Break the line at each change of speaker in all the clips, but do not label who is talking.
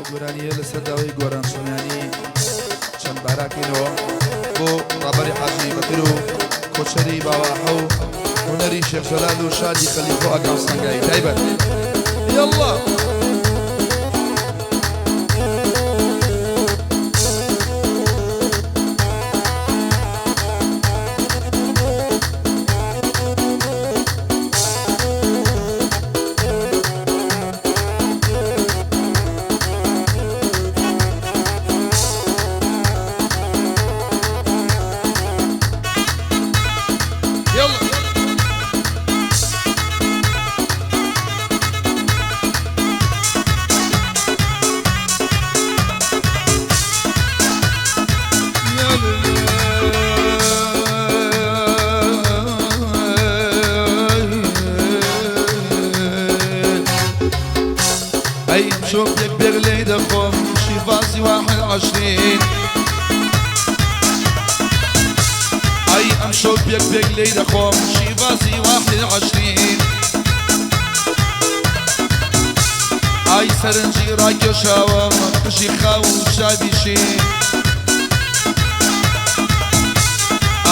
گۆرانیە لەسەر داوای گۆران سۆنیانی چەند باراکەینەوە بۆ ڕابەری حاجی بەکر و کۆچەری باواحە و هونەری شێخ جەلال و شادی خەلیفە و ئاگام سەنگایی تایبەت یەڵڵا شوف يك بغلي دخوم شيفاسي 21 اي ام شوف يك بغلي دخوم شيفاسي 21 اي سرنجي راكو شاوم كشي خاو شابيشي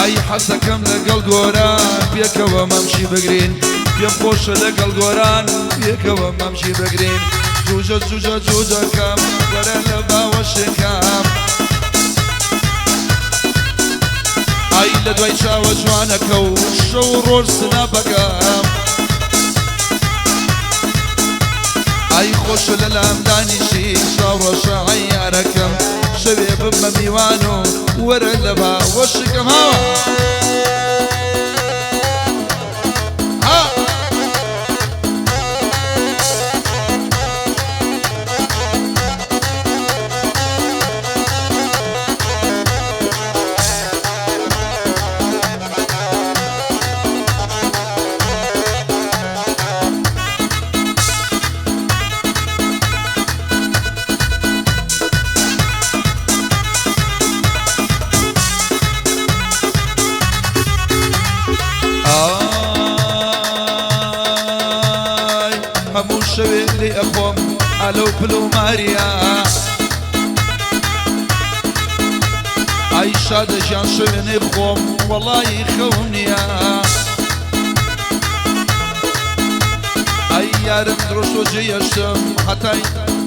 اي حسكم لقل قوران بيك وممشي بقرين بيم خوش لقل قوران بيك وممشي بقرين جوجا جوجا جوجا كام ورا لبا وشكام اي لدوي شاو جوانك وشو رورسنا بقام اي خوش للام دانيشي شاو شعياركم شبيب بميوانو ورا لبا وشكام همو شوي اللي اخوم الو بلو ماريا اي شاد جان شوي نخوم والله يخوني اي يارم دروشو جيشم حتى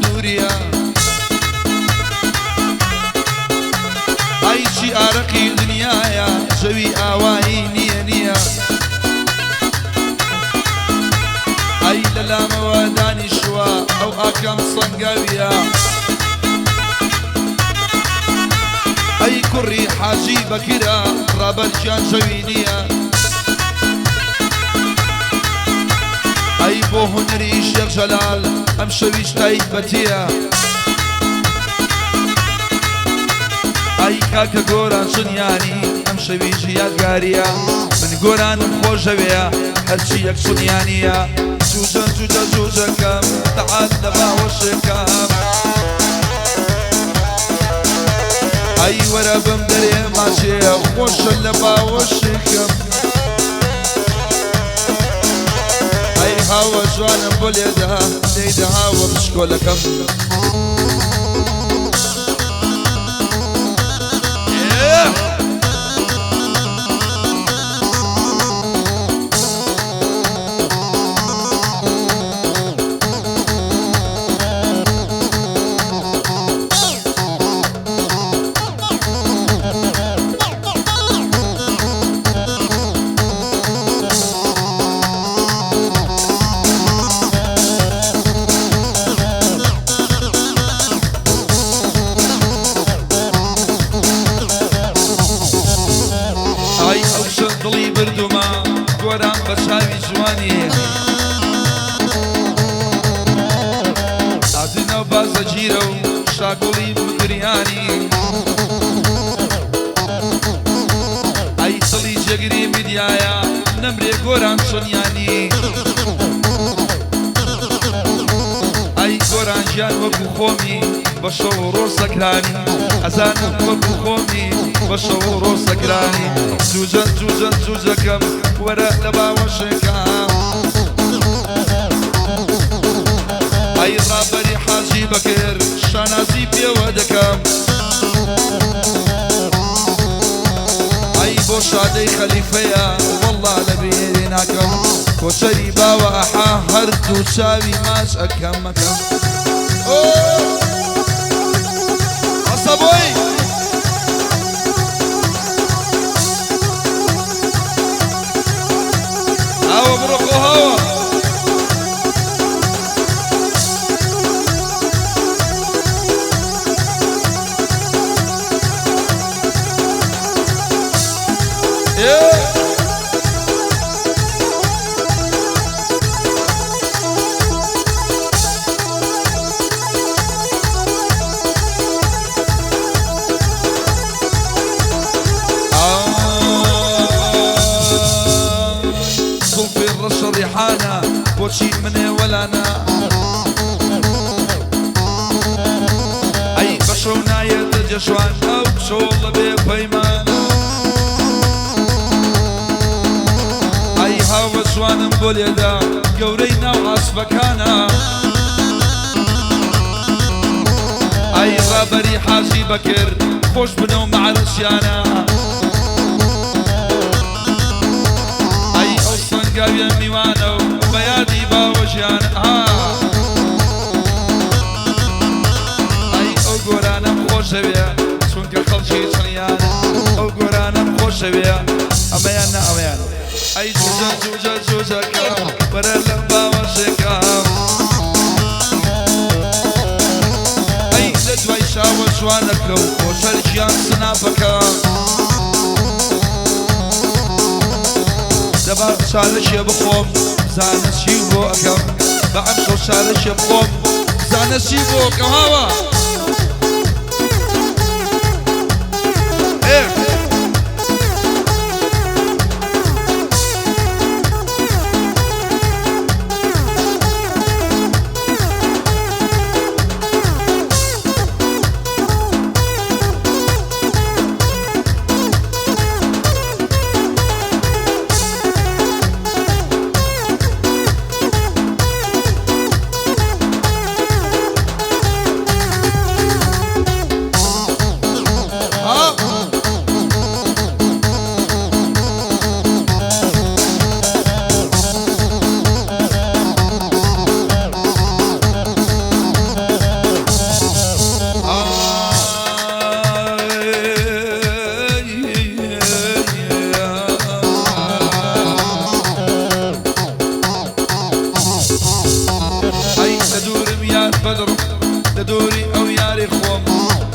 دوريا اي شي ارقي دنيايا جوي اواي نيا نيا اي للا مواداني شوا او اكام صنقاوية اي كري حاجي بكرا رابر جان جوينية اي بو هنري شيخ جلال ام شويش تايبتية اي كاكا قوران سنياني ام شويش يادقارية من قوران مخوشوية هرشي يك سنيانية جوجا جوجا جوجا كام تعال لبا وشكام اي ورا بمدري ماشي خوش لبا وشكام اي هوا جوانا بوليدها ليدها وبشكولكم دڵی بردومە گۆران بە چاوی جوانی ئازینە و بازە گیرە و شاگوڵی بگریانی ئەی دڵی جێگری میدیایە نەمرێ گۆران چۆنیانی ئەی گۆران گیان وەکو خۆمی بە شەو و ڕۆژ سەکرانی ئەزانم وەکو خۆمی بە شەو و ڕۆژ سەکرانی جوجە جوجە جوجەکەم وەرە لە باوەشەکەم ئەی ڕابەری حاجی بەکر شانازی پێوە دەکەم ئەی بۆ شادەی خەلیفەیە وەڵڵا لە بێرێ ناکەم کۆچەری باوە ئەحا هەردوو چاوی ماچ ئەکەم مەکەم عەسەبۆی ئاوە بڕۆ قۆهاوە ريحانا بوشي مني ولا انا اي بشرونا يتجشوان او شغل بيمانا اي هاو شوان بوليدا قورينا وعصفكانا اي غابري حاجي بكر خوش بنو مع رشيانا قاوية ميوانو بيادي باوشيان اي او قرانم خوشوية چونك خلشي چنيان او قرانم خوشوية اميانا اميان اي جوجا جوجا جوجا كام برلم باوشيكام اي لدوي شاوة شوانكو خوشالجيان سنافكام دبا شارشي بخوم زانشي بو اكم بعمشو شارشي بخوم زانشي بو اكم هوا ايه لدوري او ياري خوم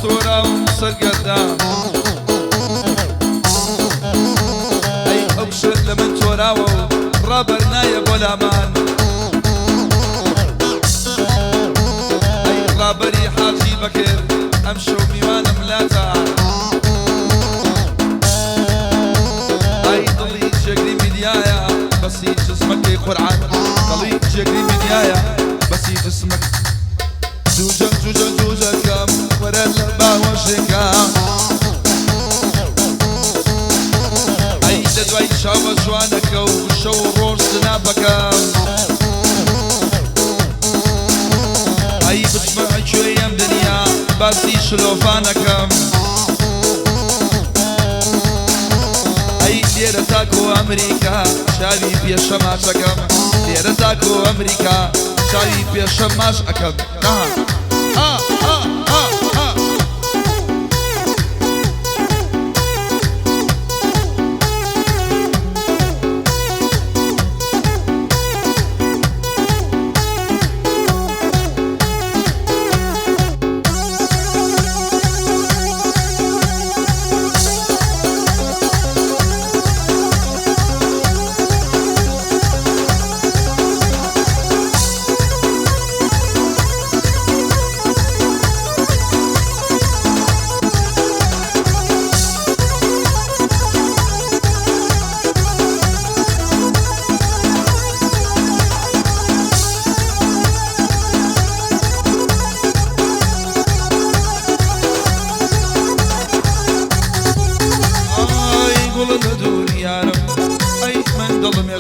تورا ومصر قدام اي ابشر لمن توراو رابرنا يا بولامان اي رابري حاجي بكر امشو ميوانا ملاتا اي ضلي جقري مديايا بسي جسمك قرعان ضلي جقري مديايا بسي جسمك جوجا جوجا جوجا كم ورا اللعبة وشكام اي ددوي شاوة جوانكو وشو روش سنابكام اي بتسمع شوية مدنيا باسي شلوفانكم اي ليرة تاكو امريكا شاوي بيشا ماشكم ليرة تاكو امريكا شاوي بيشا ماشكم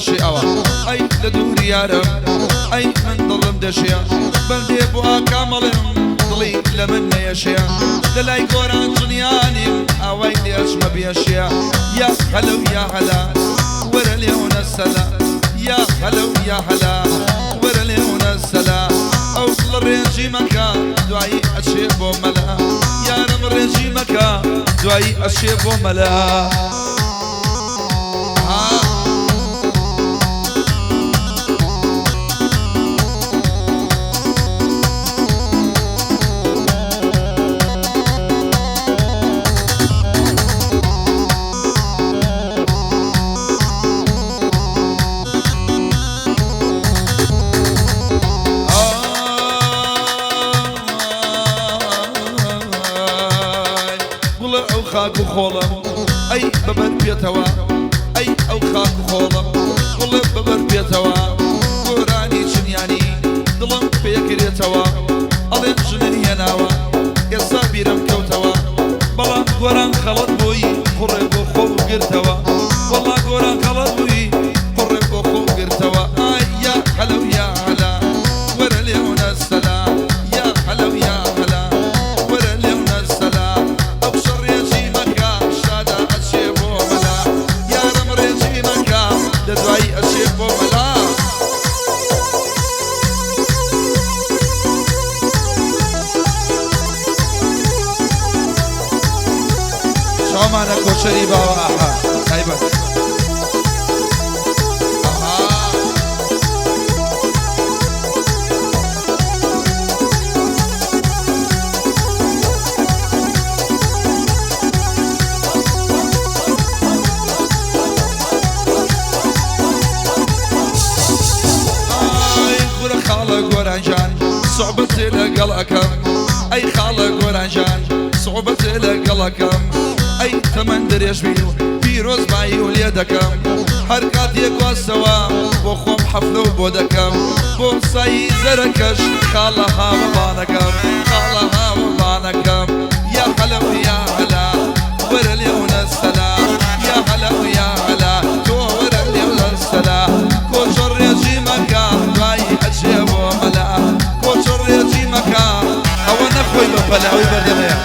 شي أوا أي لدوري يا رب أي من ظلم دشيا بلدي بوا كاملهم دڵی لە من نەیەشێ لەلای گۆران دنیانیم ئاوای لێچمە بێشێ یا هەلە و یا هەلا وەرە لێونە سەلا یا هەلە و یا هەلا وەرە لێونە سەلا ئەو لە ڕێژی مەکە دوایی ئەچێ بۆ مەلا یارم ڕێژی مەکە دوایی ئەچێ بۆ مەلا خاک و خۆڵم ئەی بەبەر بێتەوە ئەی ئەو خاک و خۆڵم گوڵم بەبەر بێتەوە گۆرانی چنیانی دڵم پێکرێتەوە ئەڵێم ژنن هێناوە ئێستا بیرم کەوتەوە بەڵام گۆران خەڵەت بووی قوڕێ بۆ خۆ گرتەوە وەڵا گۆران خەڵەت بووی قوڕێ بۆ خۆ گرتەوە ئای یا هەلە و یا هەلا وەرە لێونە سەلا یا هەلە و یا هەلا وەرە لێونە سەلا دوایی ئەچێ بۆ مەلا شامانە کۆچەری باوە ئاها تایبەت گۆرانجان سوحبەتێ لەگەڵ ئەکەم ئەی خاڵە گۆرانجان سوحبەتێ لەگەڵ ئەکەم ئەی تەمەن درێژبی و پیرۆزبایی و لێ دەکەم هەر کاتێک واستەوە بۆ خۆم حەفلە و بۆ دەکەم بۆ سایی زەرەکەش خاڵە هاوەبانەکەم خاڵە هاوەبانەکەم یا هەلە و یا هەلا وەرە لێونە سەلا یا هەلە و یا هەلا تۆ وەرە لێونە سەلا کۆچە ڕێژی مەکە دوایی ئەچێ بۆ مەلا کۆچە ڕێژی مەکە ئەوە نەخۆی بە پەلاوی بەردەمەیە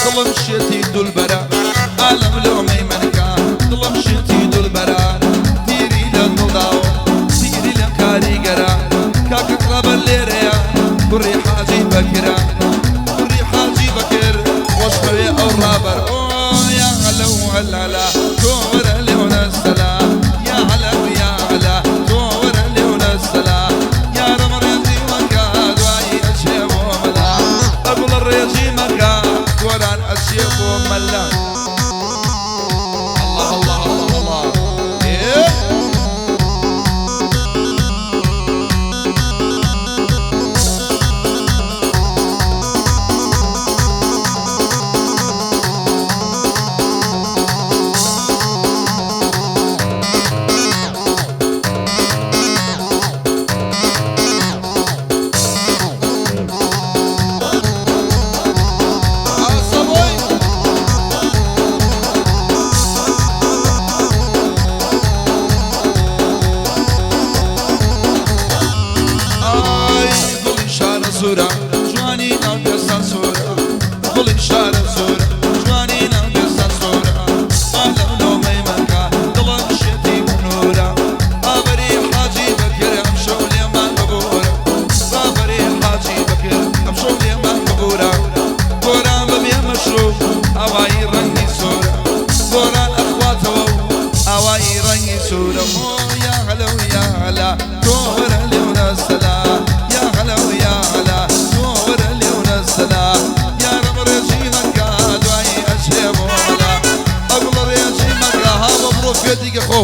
دڵم شێتی دولبەرە ئالەم لۆمەی منکە دڵم شێتی دولبەرە تیری لە دڵداوە تیری لەم کاریگەرە کاکە قڵەبەر لێرەیە کوڕی حاجی بەکرە کوڕی حاجی بەکر خۆشمەوێ ئەو ڕابەر یا هەلە و هەلالا تۆ وەرە لێونە سەلا یا هەلە و یا هەلا تۆ وەرە لێونە سەلا یارم ڕێزی مەکە دوایی ئەچێ بۆ مەلا ئەگوڵە ڕێژی مەکە گۆران ئەچێ بۆ مەلا الله الله الله الله جوانی ناو دەستان سۆرە گوڵی شارە زۆرە جوانی ناو دەستان سۆرە ئالەم لۆمەی مەکە دڵم شێتی بنورە ئابەری حاجی بەکر ئەم شەو لێمان ببورە ئابەری حاجی بەکر ئەم شەو لێمان ببورە گۆران بەبێ مەشروب ئاوایی ڕەنگی سۆرە گۆران ئەخواتەوە و ئاوایی ڕەنگی سۆرە یا هەلە و یا هەلا تۆ وەرە لێونە سەلا یا هەلە و یا هەلا تۆ خۆ فێ دیگە خۆ